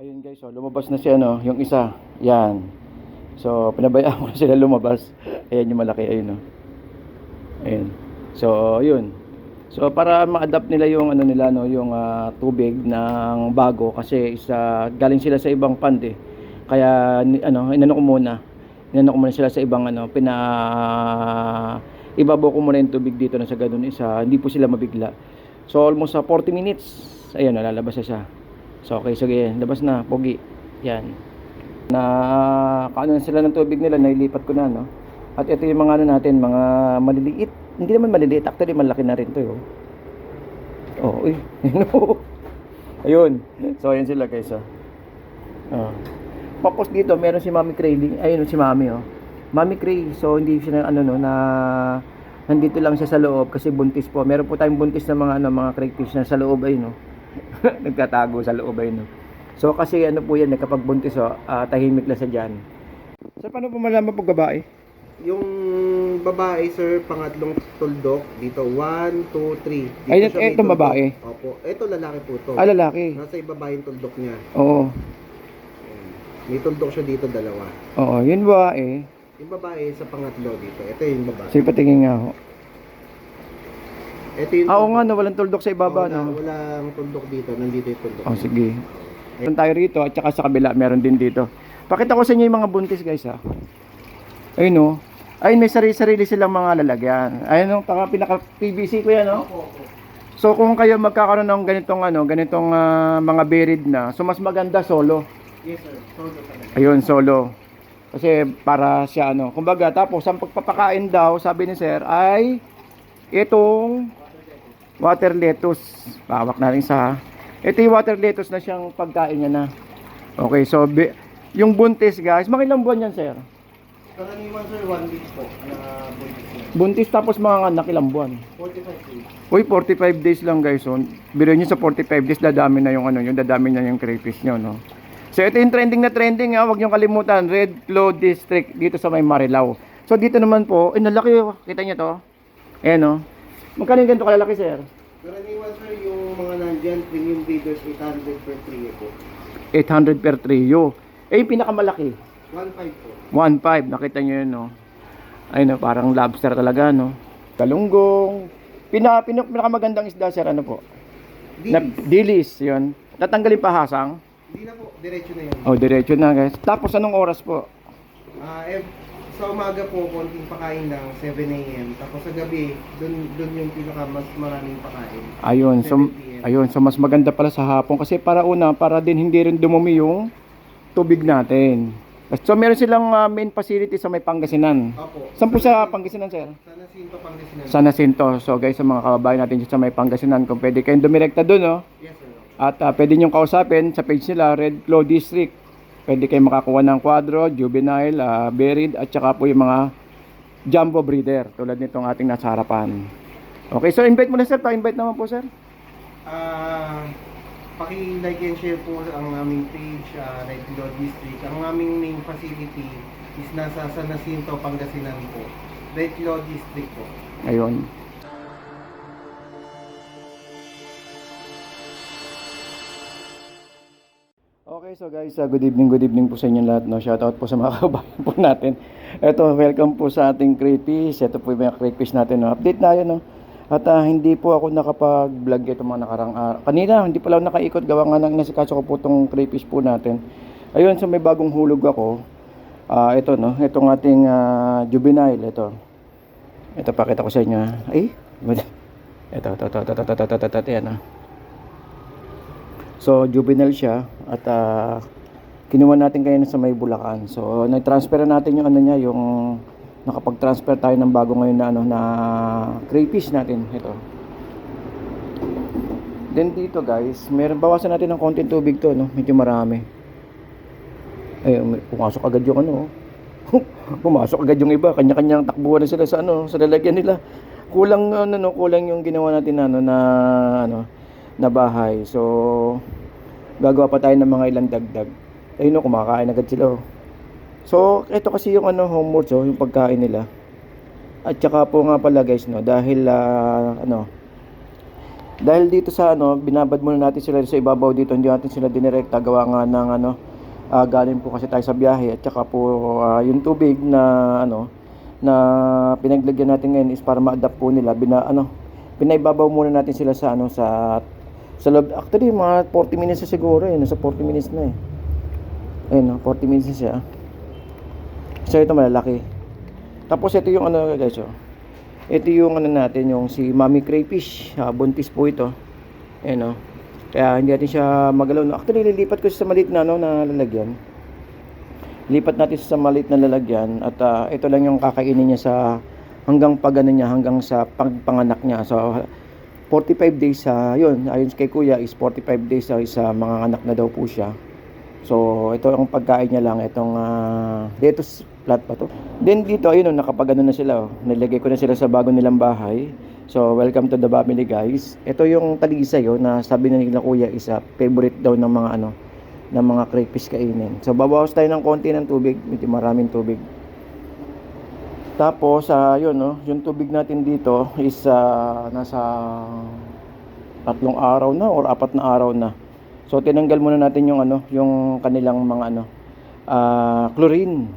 Ayun guys, so lumabas na si ano, yung isa. Yan. So pinabayaan ko na sila lumabas. Ayan yung malaki, ayun oh. Ayun. So yun. So para ma-adapt nila yung ano nila no, yung tubig ng bago kasi galing sila sa ibang pond eh. Kaya inano ko muna. Inano ko muna sila sa ibang ibabaw ko muna yung tubig dito na sa ganun isa, hindi po sila mabigla. So almost 40 minutes. Ayun, lalabas na siya. So okay, sige, labas na, pogi. Yan. Na kaano na sila ng tubig nila, nailipat ko na no. At ito yung mga ano natin, mga maliliit. Hindi naman maliliit, actually malaki na rin 'to, oh. Oh, uy. Ayun. So ayan sila guys, oh. Oh. Tapos dito meron si Mami Cray. Ayun si Mami, oh. Mami Cray. So hindi siya ano no na nandito lang siya sa loob kasi buntis po. Meron po tayong buntis na mga crayfish na sa loob ay no. Nagtatago sa loob ay no. So kasi ano po yan, kapag buntis tahimik lang sa diyan. So paano po malaman pag babae? Yung babae, sir, pangatlong tuldok dito, 1, 2, 3. Ay, itong babae. Opo, ito lalaki po to. Ah, lalaki. Nasa ibaba yung tuldok niya. Oo. Ayan. May tuldok siya dito, dalawa. Oo, yun babae. Yung babae sa pangatlo dito. Ito yung babae. Sige, patingin nga ho. Ito yung Oo nga, no, walang tuldok sa ibaba, no? Walang tuldok dito, nandito yung tuldok. Oh, sige. Meron tayo rito at saka sa kabila, meron din dito. Pakita ko sa inyo yung mga buntis, guys, ha. Ayun, no. Ayun, may sarili-sarili silang mga lalagyan. Ayun, no, pinaka-PVC ko yan, no? So, kung kayo magkakaroon ng ganitong mga buried na, so mas maganda solo. Yes, sir. Solo talaga. Ayun, solo. Kasi para siya kumbaga, tapos ang pagpapakain daw, sabi ni sir, ay itong water lettuce. Pahawak na rin ito yung water lettuce na siyang pagkain niya na. Okay, so yung buntis guys, mga ilang buwan yan sir? Karaniwan, sir, 1 week po na buntis niya. Buntis tapos mga anak ilang buwan? 45 days. Uy, 45 days lang guys. So, biro nyo sa 45 days, dadami na yung dadami na yung crayfish nyo, no? So ito yung trending na trending, huwag nyo kalimutan, Red Claw District dito sa may Marilao. So dito naman po, nalaki, kita nyo to? Ayan, no? Magkano yung ganito kalalaki, sir? Karaniwan, sir, yung mga nandyan, premium breeders, 800 per trio po. 800 per trio. Yung pinakamalaki, 1.5 po. 1.5, nakita nyo yun, no? Ayun, no, parang lobster talaga, no? Talunggong. Pinakamagandang isda, sir, ano po? Dilis, yun. Tatanggalin pa hasang? Hindi na po, diretso na yun. Oh, diretso na, guys. Tapos anong oras po? Sa umaga po, konting pakain lang, 7 a.m. Tapos sa gabi, dun yung mas maraming pakain. Ayun, so 7 p.m. ayun, so mas maganda pala sa hapon kasi para din hindi rin dumumi yung tubig natin. So meron silang main facility sa may Pangasinan. Opo. Saan po sa Pangasinan, sir? Sa Nacinto, Pangasinan. Sa Nacinto. So guys, sa mga kababayan natin dyan sa may Pangasinan, kung pwede kayong dumirekta doon, no? Yes, sir. At pwede nyo kausapin sa page nila, Red Claw District. Pwede kayong makakuha ng quadro, juvenile, buried, at saka po yung mga jumbo breeder tulad nitong ating nasa harapan. Okay, so invite mo na sir, pa-invite naman po sir. Paki-like and share po ang aming page, Red Claw District. Ang aming main facility is nasa San Jacinto, Pangasinan po. Red Claw District po. Ayun. Okay, so guys, good evening po sa inyo lahat, no? Shoutout po sa mga kababayan po natin. Ito, welcome po sa ating crayfish. Ito po yung mga crayfish natin, no? Update na yun, no? At hindi po ako nakapag-vlog ito mga nakarang araw. Kanina, hindi pala ako nakaikot. Gawa nga nang nasikaso ko po itong crayfish po natin. Ayun, so may bagong hulog ako. Ito, no? Itong ating juvenile, ito. Ito, pakita ko sa inyo. Ay, ito, yan, no? So juvenile siya at kinuha natin kayo sa may Bulacan. So nag-transfer natin yung niya, yung nakapag-transfer tayo ng bago ngayon na crayfish natin ito. Then dito guys, bawasan natin ng konting tubig to, no? Medyo marami. Ay, pumasok agad yung pumasok agad yung iba, kanya-kanyang takbuhan na sila sa sa lalagyan nila. Kulang kulang yung ginawa natin na bahay. So gagawa pa tayo ng mga ilang dagdag. Ayun, kumakain agad sila. So ito kasi yung homework, yung pagkain nila. At saka po nga pala guys, no, dahil Dahil dito sa ano, binabad muna natin sila sa ibabaw dito, hindi natin sila dinirekta, gawa nga ng ano, galing po kasi tayo sa biyahe, at saka po yung tubig na ano, na pinaglagyan natin ngayon is para ma-adapt po nila, pinaibabaw muna natin sila sa ano, sa loob. Actually mga 40 minutes na siguro eh, nasa 40 minutes na eh. Ayun no, 40 minutes na siya. So ito malalaki. Tapos ito yung ano guys, oh. Ito yung ano natin, yung si Mami Crayfish, buntis po ito. Ayan, oh. Kaya hindi natin siya magalaw. No? Actually, lilipat ko siya sa maliit na, ano, na lalagyan. Lipat natin siya sa maliit na lalagyan. At ito lang yung kakainin niya sa hanggang pagano niya, hanggang sa pagpanganak niya. So, 45 days, yun, ayon kay kuya is 45 days sa mga anak na daw po siya. So, ito ang pagkain niya lang, itong lettuce plant pa to. Then dito, ayun, nakapagano na sila. Nilagay ko na sila sa bago nilang bahay. So, welcome to the family guys. Ito yung talisay na sabi na nila kuya is favorite daw ng mga ano, ng mga crayfish kainin. So, babawas tayo ng konti ng tubig, medyo maraming tubig. Tapos, yun, yung tubig natin dito is nasa 3 araw na or 4 na araw na. So, tinanggal muna natin yung ano, yung kanilang mga ano, chlorine.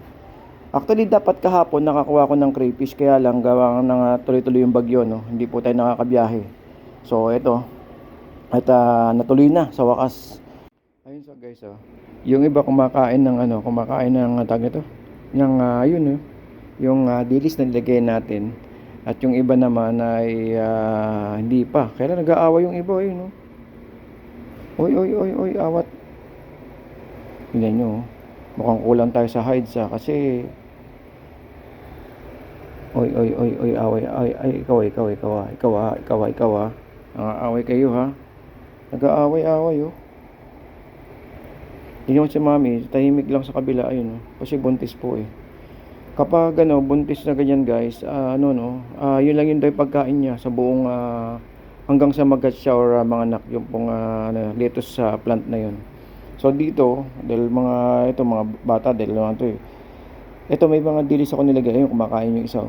Actually, dapat kahapon nakakuha ko ng crayfish, kaya lang gawa ng tuloy-tuloy yung bagyo, no? Hindi po tayo nakakabiyahe. So, ito. At natuloy na sa wakas. Ayun so guys, yung iba kumakain ng ano, kumakain ng tag nito. Yung ayun, yung dilis na nilagay natin. At yung iba naman ay hindi pa. Kaya nag-aaway yung iba, ayun, no? Oy, awat. Tingnan nyo, mukhang kulang tayo sa hides kasi oy, away, ay, ikaw. Away kayo ha. Nag-aaway, oh. Tingnan mo si mami, tahimik lang sa kabila, ayun, kasi buntis po eh. Kapag buntis na ganyan guys, yun lang yun daw yung pagkain niya sa buong hanggang sa mag-hatch siya or mga anak, yung pong lettuce sa plant na yun. So dito, dahil mga bata, dahil naman to eh. Ito may mga dilis ako nilagay, ayun, kumakain yung isa.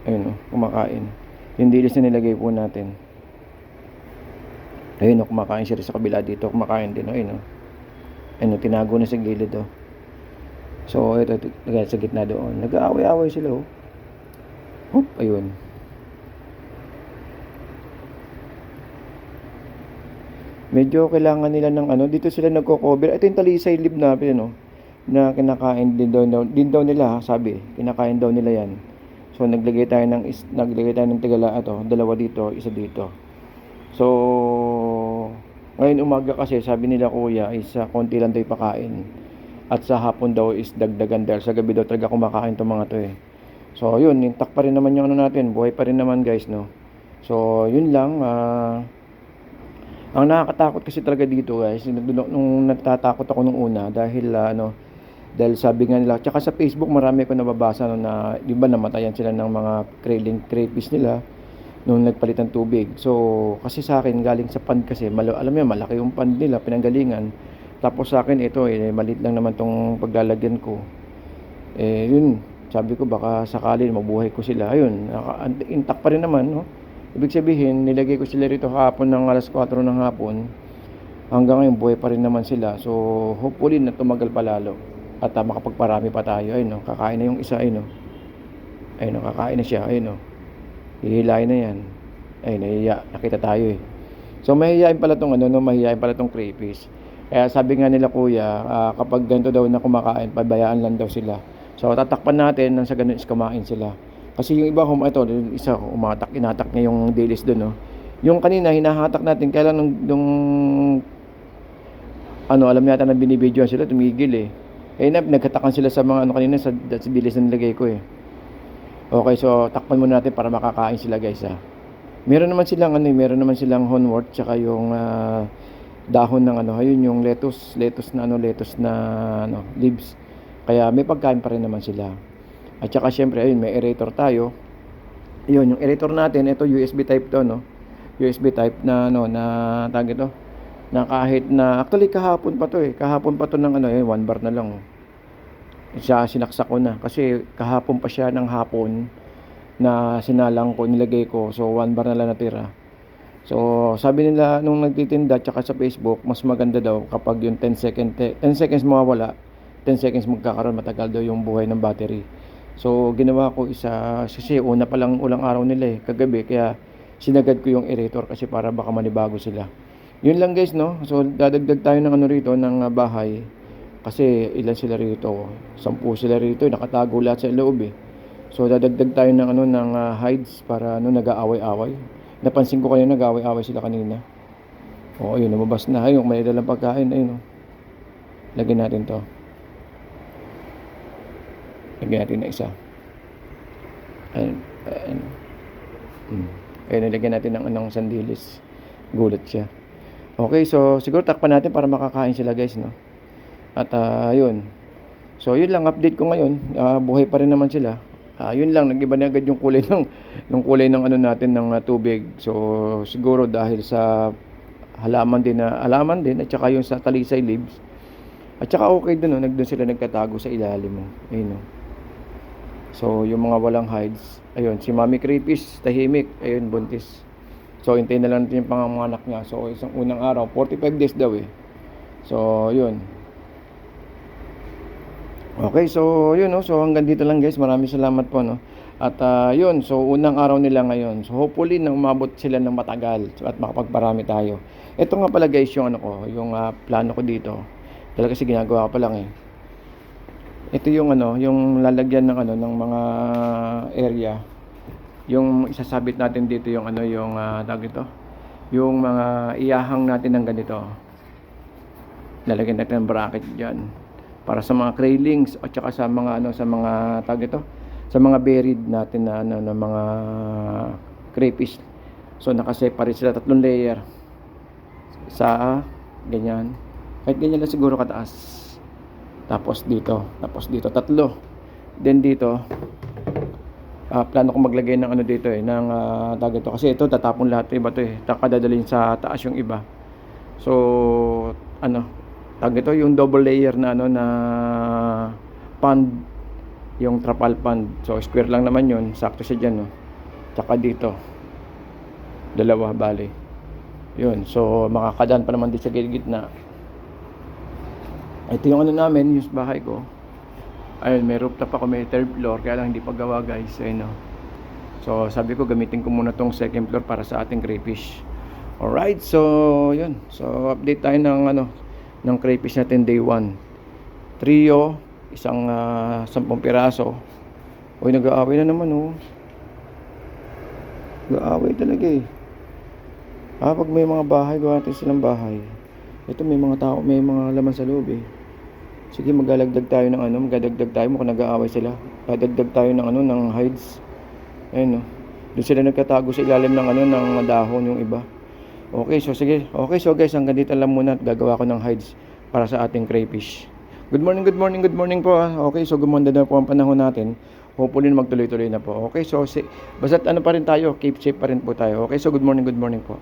Ayun, kumakain. Yung dilis na nilagay po natin. Ayun, kumakain siya sa kabila dito, kumakain din, ayun. Ayun, tinago na sa gilid, oh. So, ito, sa gitna doon. Nag-aaway-aaway sila, oh. Hop, ayun. Medyo kailangan nila ng dito sila nagko-cover. Ito yung talisay leaf natin, na kinakain din daw nila, sabi. Kinakain daw nila yan. So, naglagay tayo ng tigala, dalawa dito, isa dito. So, ngayon umaga kasi, sabi nila kuya, is konti lang daw ipakain. At sa hapon daw is dagdagan dahil sa gabi daw talaga kumakain itong mga to eh. So yun, intact pa rin naman yung natin, buhay pa rin naman guys, no. So yun lang. Ang nakakatakot kasi talaga dito guys, nung natatakot ako nung una dahil dahil sabi nga nila, tsaka sa Facebook marami ko nababasa na di ba namatayan sila ng mga crayfish nila nung nagpalit ng tubig. So kasi sa akin galing sa pond kasi, alam mo malaki yung pond nila, pinanggalingan. Tapos sa akin ito maliit lang naman tong paglalagyan ko. Yun, sabi ko baka sakali mabuhay ko sila. Ayun, intact pa rin naman, no? Ibig sabihin, nilagay ko sila rito hapon ng alas 4 ng hapon. Hanggang ngayon buhay pa rin naman sila. So, hopefully na tumagal pa lalo. At makapagparami pa tayo. Ayun, no? Kakain na yung isa, ayun, no? Ayun, no? Kakain na siya, ayun, no? Hihilain na yan. Ayun, nahihiya. Nakita tayo eh. So, mahihiyain pala tong mahihiyain pala tong crayfish. Kaya sabi nga nila kuya, kapag ganito daw na kumakain, pabayaan lang daw sila. So tatakpan natin nang sa ganun is kumain sila. Kasi yung iba isa inatak niya yung dilis doon, no. Yung kanina hinahatak natin, kaya lang nung alam yata na binibidyoan sila, tumigil eh. Nagkatakan sila sa mga kanina sa dilis na nilagay ko eh. Okay, so takpan muna natin para makakain sila guys ha. Meron naman silang hornwort tsaka yung dahon ng ayun yung lettuce na leaves. Kaya may pagkain pa rin naman sila. At saka syempre ayun, may aerator tayo. Ayun, yung aerator natin, ito USB type to, no. USB type na na tag ito. Na kahit na actually kahapon pa to ng 1 bar na lang. Siya sinaksak ko na kasi kahapon pa siya ng hapon na sinalang ko, nilagay ko. So 1 bar na lang natira. So, sabi nila nung nagtitinda tsaka sa Facebook, mas maganda daw kapag yung 10 seconds mawawala, 10 seconds magkakaroon, matagal daw yung buhay ng battery. So, ginawa ko isa, kasi una pa lang ulang araw nila kagabi, kaya sinagad ko yung aerator kasi para baka manibago sila. Yun lang guys, no? So, dadagdag tayo ng ano rito, ng bahay. Kasi ilan sila rito? 10 sila rito, nakatago lahat sa loob So, dadagdag tayo ng ano, ng hides para ano, nag-aaway-away. Napansin ko kayo nag-away-away sila kanina. Oo, ayun, lumabas na. Ayun, may dalang pagkain. Ayun, lagyan natin to. Lagyan natin na isa. Ayun, ayun. Ayun, nilagyan natin ng anong sandilis. Gulat siya. Okay, so siguro takpan natin para makakain sila guys, no? At yun. So, yun lang update ko ngayon. Buhay pa rin naman sila. Yun lang, nag-iba na agad yung kulay ng kulay ng ano natin ng tubig. So siguro dahil sa halaman din at saka yung sa talisay leaves. At saka okay doon, nagdoon sila nagtatago sa ilalim mo. Ayun, no? So yung mga walang hides, ayun, si Mami Creepies tahimik, ayun, buntis. So hintayin na lang natin yung panganganak niya. So isang unang araw, 45 days daw So yun. Okay, so yun, no? So hanggang dito lang guys. Maraming salamat po, no? At yun, so unang araw nila ngayon. So hopefully na umabot sila ng matagal at makapagparami tayo. Ito nga pala guys yung ano ko, yung plano ko dito. Talaga kasi ginagawa ko pa lang Ito yung ano, yung lalagyan ng ano ng mga area. Yung isasabit natin dito yung ano, yung tawag ito. Yung mga iyahang natin ng ganito. Lalagyan natin ng bracket diyan. Para sa mga craylings at saka sa mga ano, sa mga tawag ito, sa mga buried natin na ano, na mga crayfish. So nakaseparate sila 3 layer. Sa ganyan. Kahit ganyan lang siguro kataas. Tapos dito 3. Then dito plano ko maglagay ng ano dito ng tawag ito kasi ito tatapon lahat iba to dadalhin sa taas yung iba. So ano, tawag ito yung double layer na ano na pond, yung trapal pond. So square lang naman yun, sakto siya dyan, no? Tsaka dito dalawa bali yun. So makakadaan pa naman din sa gitna. Ito yung ano namin, yung bahay ko. Ayun, may rooftop ako, may 3rd floor, kaya lang hindi pa gawa guys. Ayun, no? So sabi ko gamitin ko muna tong 2nd floor para sa ating crayfish. Alright, so yun. So update tayo ng ano, ng crayfish natin day 1. Trio, isang 10 piraso. Uy, nag-aaway na naman Nag-aaway talaga pag may mga bahay, gawa natin silang bahay. Ito may mga tao, may mga laman sa loob Sige, magdadagdag tayo ng ano, magdadagdag tayo mukhang nag-aaway sila. Dadagdag tayo ng ano, ng hides. Ayun, no. Doon sila nagtatago sa ilalim ng ano, ng dahon yung iba. Okay, so sige. Okay, so guys, hanggang dito lang muna at gagawa ko ng hides para sa ating crayfish. Good morning po. Okay, so gumanda na po ang panahon natin. Hopefully magtuloy-tuloy na po. Okay, so basta't ano pa rin tayo, keep safe pa rin po tayo. Okay, so good morning po.